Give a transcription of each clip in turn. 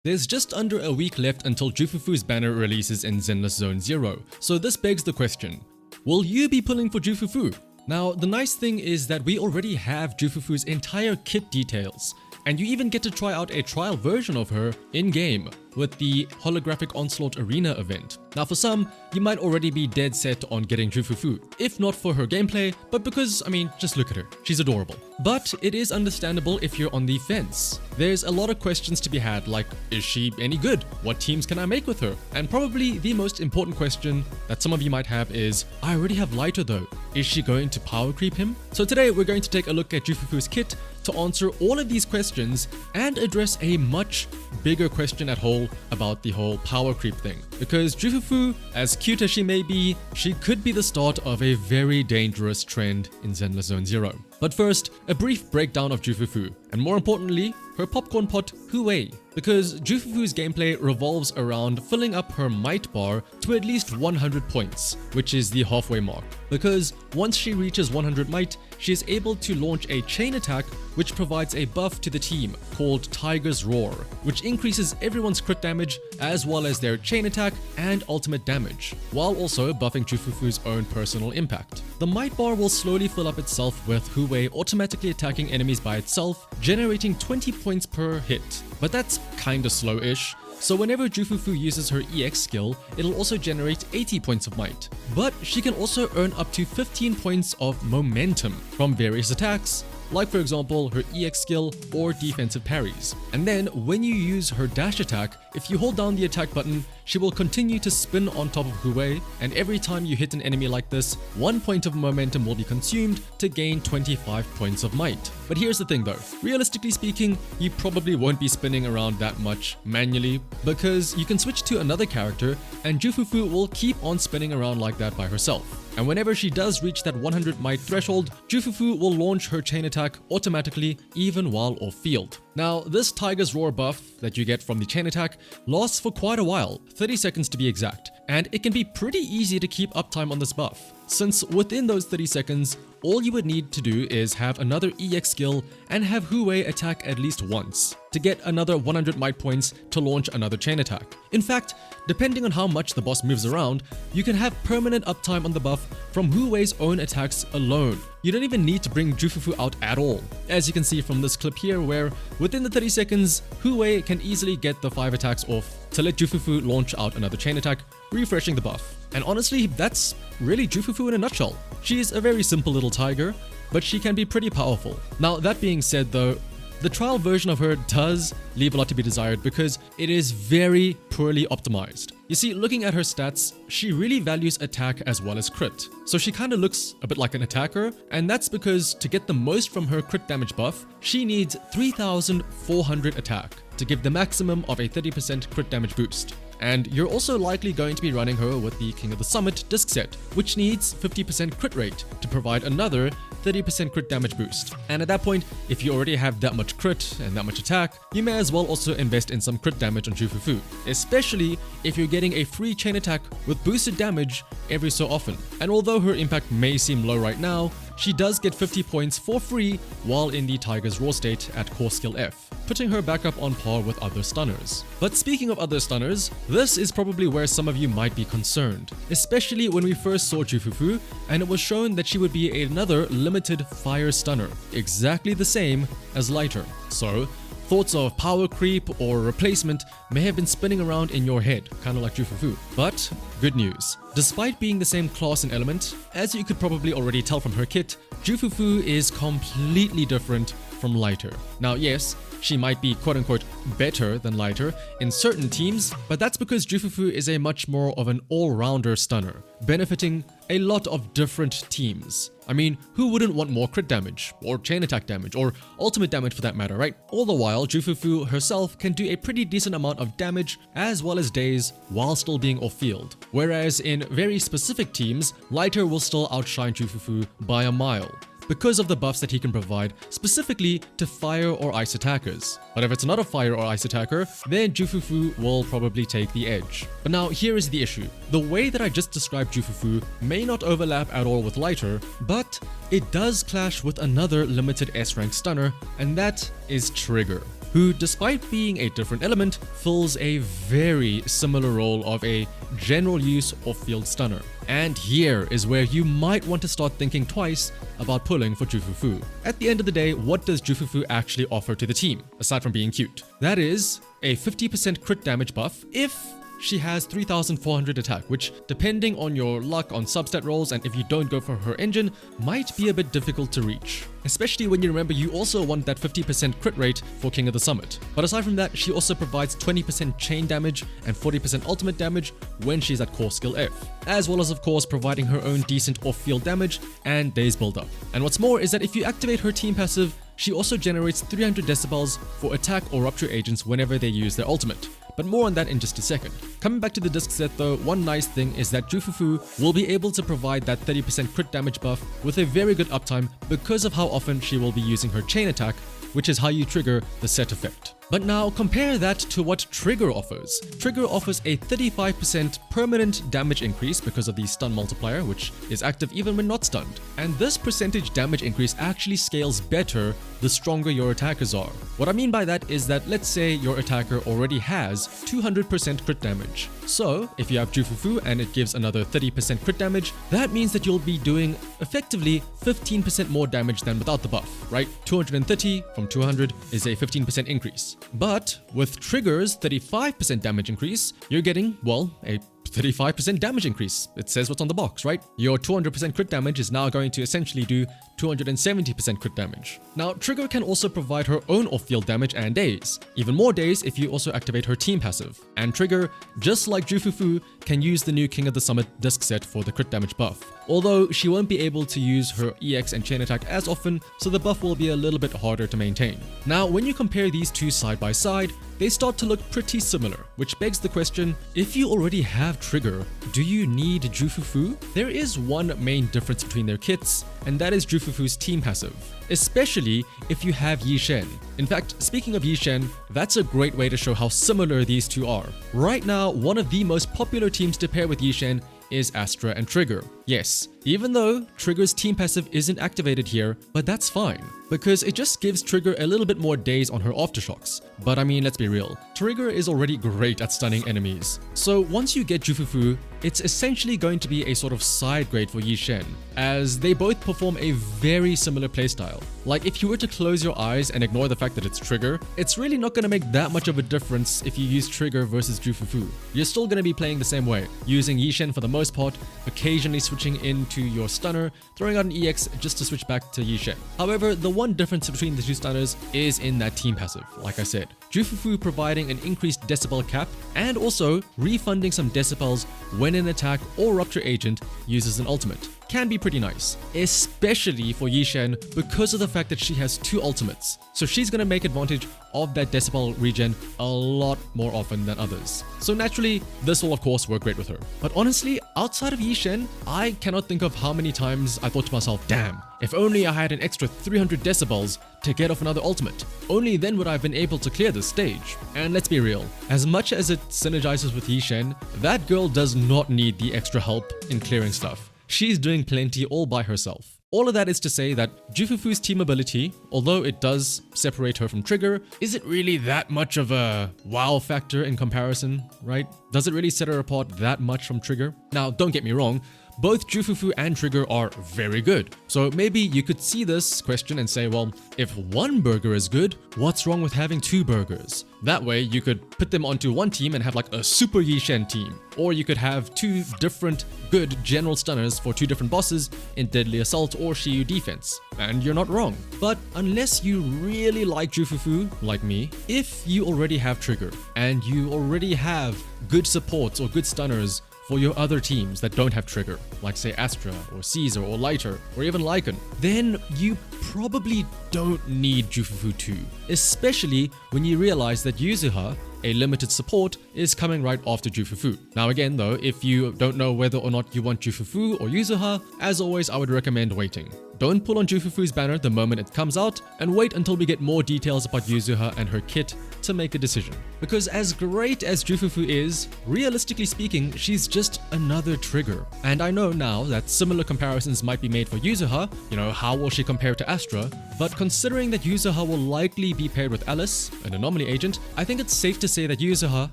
There's just under a week left until Ju Fufu's banner releases in Zenless Zone Zero, so this begs the question, will you be pulling for Ju Fufu? Now, the nice thing is that we already have Ju Fufu's entire kit details, and you even get to try out a trial version of her in-game with the Holographic Onslaught Arena event. Now for some, you might already be dead set on getting Ju Fufu, if not for her gameplay, but because, just look at her, she's adorable. But it is understandable if you're on the fence. There's a lot of questions to be had, like, is she any good? What teams can I make with her? And probably the most important question that some of you might have is, I already have Lighter though, is she going to power creep him? So today we're going to take a look at Ju Fufu's kit to answer all of these questions and address a much bigger question at whole about the whole power creep thing. Because Ju Fufu, as cute as she may be, she could be the start of a very dangerous trend in Zenless Zone Zero. But first, a brief breakdown of Ju Fufu, and more importantly, her popcorn pot Hui, because Ju Fufu's gameplay revolves around filling up her might bar to at least 100 points, which is the halfway mark. Because once she reaches 100 might, she is able to launch a chain attack which provides a buff to the team called Tiger's Roar, which increases everyone's crit damage as well as their chain attack and ultimate damage, while also buffing Ju Fufu's own personal impact. The might bar will slowly fill up itself with Hui automatically attacking enemies by itself, generating 20 points per hit, but that's kinda slow-ish. So whenever Ju Fufu uses her EX skill, it'll also generate 80 points of might. But she can also earn up to 15 points of momentum from various attacks, like for example her EX skill or defensive parries. And then when you use her dash attack, if you hold down the attack button, she will continue to spin on top of Hui, and every time you hit an enemy like this, 1 point of momentum will be consumed to gain 25 points of might. But here's the thing though, realistically speaking, you probably won't be spinning around that much manually, because you can switch to another character and Ju Fufu will keep on spinning around like that by herself. And whenever she does reach that 100 might threshold, Ju Fufu will launch her chain attack automatically even while off field. Now, this Tiger's Roar buff that you get from the chain attack lasts for quite a while, 30 seconds to be exact, and it can be pretty easy to keep uptime on this buff, since within those 30 seconds, all you would need to do is have another EX skill and have Hui attack at least once to get another 100 might points to launch another chain attack. In fact, depending on how much the boss moves around, you can have permanent uptime on the buff from Hui's own attacks alone. You don't even need to bring Ju Fufu out at all, as you can see from this clip here where within the 30 seconds, Hui can easily get the 5 attacks off to let Ju Fufu launch out another chain attack, refreshing the buff. And honestly, that's really Ju Fufu in a nutshell. She's a very simple little tiger, but she can be pretty powerful. Now that being said though, the trial version of her does leave a lot to be desired because it is very poorly optimized. You see, looking at her stats, she really values attack as well as crit. So she kinda looks a bit like an attacker, and that's because to get the most from her crit damage buff, she needs 3,400 attack to give the maximum of a 30% crit damage boost. And you're also likely going to be running her with the King of the Summit disc set, which needs 50% crit rate to provide another 30% crit damage boost. And at that point, if you already have that much crit and that much attack, you may as well also invest in some crit damage on Ju Fufu, especially if you're getting a free chain attack with boosted damage every so often. And although her impact may seem low right now, she does get 50 points for free while in the Tiger's Roar state at core skill F, putting her back up on par with other stunners. But speaking of other stunners, this is probably where some of you might be concerned, especially when we first saw Ju Fufu and it was shown that she would be another limited fire stunner, exactly the same as Lighter. So, thoughts of power creep or replacement may have been spinning around in your head, kind of like Ju Fufu. But good news. Despite being the same class and element, as you could probably already tell from her kit, Ju Fufu is completely different from Lighter. Now yes, she might be quote-unquote better than Lighter in certain teams, but that's because Ju Fufu is a much more of an all-rounder stunner, benefiting a lot of different teams. I mean, who wouldn't want more crit damage, or chain attack damage, or ultimate damage for that matter, right? All the while, Ju Fufu herself can do a pretty decent amount of damage as well as daze while still being off-field. Whereas in very specific teams, Lighter will still outshine Ju Fufu by a mile, because of the buffs that he can provide specifically to fire or ice attackers. But if it's not a fire or ice attacker, then Ju Fufu will probably take the edge. But now here is the issue. The way that I just described Ju Fufu may not overlap at all with Lighter, but it does clash with another limited S rank stunner, and that is Trigger. who, despite being a different element, fills a very similar role of a general use off-field stunner. And here is where you might want to start thinking twice about pulling for Ju Fufu. At the end of the day, what does Ju Fufu actually offer to the team, aside from being cute? That is a 50% crit damage buff if she has 3400 attack, which, depending on your luck on substat rolls and if you don't go for her engine, might be a bit difficult to reach. Especially when you remember you also want that 50% crit rate for King of the Summit. But aside from that, she also provides 20% chain damage and 40% ultimate damage when she's at core skill F, as well as of course providing her own decent off-field damage and days build up. And what's more is that if you activate her team passive, she also generates 300 decibels for attack or rupture agents whenever they use their ultimate. But more on that in just a second. Coming back to the disc set though, one nice thing is that Ju Fufu will be able to provide that 30% crit damage buff with a very good uptime because of how often she will be using her chain attack, which is how you trigger the set effect. But now compare that to what Trigger offers. Trigger offers a 35% permanent damage increase because of the stun multiplier, which is active even when not stunned. And this percentage damage increase actually scales better the stronger your attackers are. What I mean by that is that let's say your attacker already has 200% crit damage. So if you have Ju Fufu and it gives another 30% crit damage, that means that you'll be doing effectively 15% more damage than without the buff, right? 230 from 200 is a 15% increase. But with Trigger's 35% damage increase, you're getting, well, a 35% damage increase. It says what's on the box, right? Your 200% crit damage is now going to essentially do 270% crit damage. Now, Trigger can also provide her own off-field damage and days. Even more days if you also activate her team passive. And Trigger, just like Ju Fufu, can use the new King of the Summit disc set for the crit damage buff. Although she won't be able to use her EX and chain attack as often, so the buff will be a little bit harder to maintain. Now, when you compare these two side by side, they start to look pretty similar, which begs the question, if you already have Trigger, do you need Ju Fufu? There is one main difference between their kits, and that is Ju Fufu's team passive, especially if you have Yi Shen. In fact, speaking of Yi Shen, that's a great way to show how similar these two are. Right now, one of the most popular teams to pair with Yi Shen is Astra and Trigger. Yes, even though Trigger's team passive isn't activated here, but that's fine, because it just gives Trigger a little bit more days on her aftershocks. But I mean, let's be real, Trigger is already great at stunning enemies. So once you get Ju Fufu, it's essentially going to be a sort of side grade for Yi Shen, as they both perform a very similar playstyle. Like if you were to close your eyes and ignore the fact that it's Trigger, it's really not going to make that much of a difference if you use Trigger versus Ju Fufu. You're still going to be playing the same way, using Yi Shen for the most part, occasionally switching into your stunner, throwing out an EX just to switch back to Yi Shen. However, the one difference between the two stunners is in that team passive, like I said. Ju Fufu providing an increased decibel cap and also refunding some decibels when an attack or rupture agent uses an ultimate. Can be pretty nice, especially for Yi Shen because of the fact that she has two ultimates. So she's going to make advantage of that decibel regen a lot more often than others. So naturally, this will of course work great with her. But honestly, outside of Yi Shen, I cannot think of how many times I thought to myself, damn, if only I had an extra 300 decibels to get off another ultimate. Only then would I have been able to clear this stage. And let's be real, as much as it synergizes with Yi Shen, that girl does not need the extra help in clearing stuff. She's doing plenty all by herself. All of that is to say that Ju Fufu's team ability, although it does separate her from Trigger, isn't really that much of a wow factor in comparison, right? Does it really set her apart that much from Trigger? Now, don't get me wrong, both Ju Fufu and Trigger are very good. So maybe you could see this question and say, well, if one burger is good, what's wrong with having two burgers? That way you could put them onto one team and have like a super Yi Shen team. Or you could have two different good general stunners for two different bosses in Deadly Assault or Shiyu Defense. And you're not wrong. But unless you really like Ju Fufu, like me, if you already have Trigger and you already have good supports or good stunners for your other teams that don't have Trigger, like say Astra or Caesar or Lighter or even Lycan, then you probably don't need Ju Fufu 2, especially when you realize that Yuzuha, a limited support, is coming right after Ju Fufu. Now again though, if you don't know whether or not you want Ju Fufu or Yuzuha, as always I would recommend waiting. don't pull on Ju Fufu's banner the moment it comes out, and wait until we get more details about Yuzuha and her kit to make a decision. Because as great as Ju Fufu is, realistically speaking, she's just another trigger. And I know now that similar comparisons might be made for Yuzuha, how will she compare to Astra? But considering that Yuzuha will likely be paired with Alice, an anomaly agent, I think it's safe to say that Yuzuha,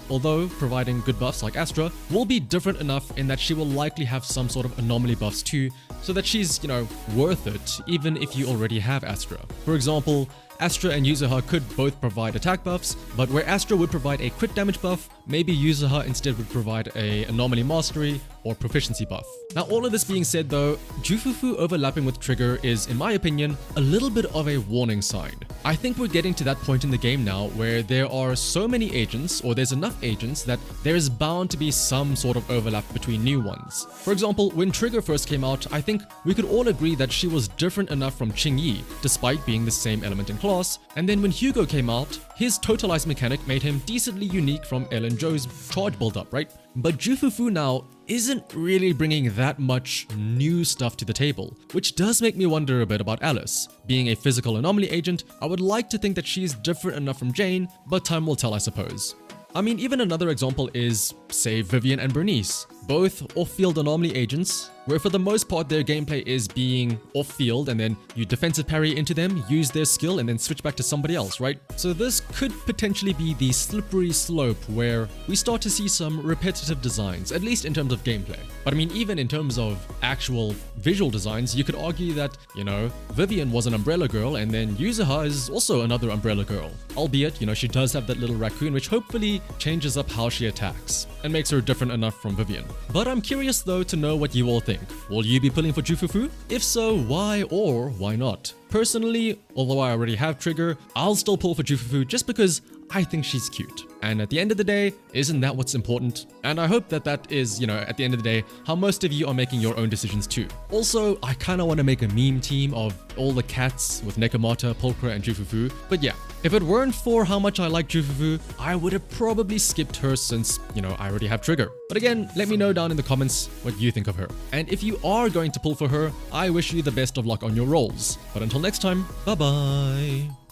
although providing good buffs like Astra, will be different enough in that she will likely have some sort of anomaly buffs too, so that she's, worth it, even if you already have Astra. For example, Astra and Yuzuha could both provide attack buffs, but where Astra would provide a crit damage buff, maybe Yuzuha instead would provide a anomaly mastery or proficiency buff. Now, all of this being said though, Ju Fufu overlapping with Trigger is, in my opinion, a little bit of a warning sign. I think we're getting to that point in the game now where there are so many agents, or there's enough agents, that there is bound to be some sort of overlap between new ones. For example, when Trigger first came out, I think we could all agree that she was different enough from Qingyi, despite being the same element in class, and then when Hugo came out, his totalize mechanic made him decently unique from Ellen Joe's charge build-up, right? But Ju Fufu now isn't really bringing that much new stuff to the table, which does make me wonder a bit about Alice. Being a physical anomaly agent, I would like to think that she's different enough from Jane, but time will tell, I suppose. I mean, even another example is, say, Vivian and Bernice, both off-field anomaly agents, where for the most part their gameplay is being off-field and then you defensive parry into them, use their skill, and then switch back to somebody else, right? So this could potentially be the slippery slope where we start to see some repetitive designs, at least in terms of gameplay. But I mean, even in terms of actual visual designs, you could argue that, Vivian was an umbrella girl and then Yuzuha is also another umbrella girl. Albeit, she does have that little raccoon which hopefully changes up how she attacks and makes her different enough from Vivian. But I'm curious though to know what you all think. Will you be pulling for Ju Fufu? If so, why or why not? Personally, although I already have Trigger, I'll still pull for Ju Fufu just because I think she's cute. And at the end of the day, isn't that what's important? And I hope that is, at the end of the day, how most of you are making your own decisions too. Also, I kind of want to make a meme team of all the cats with Nekomata, Pulchra, and Ju Fufu. But yeah, if it weren't for how much I like Ju Fufu, I would have probably skipped her since, I already have Trigger. But again, let me know down in the comments what you think of her. And if you are going to pull for her, I wish you the best of luck on your rolls. But until next time, bye bye.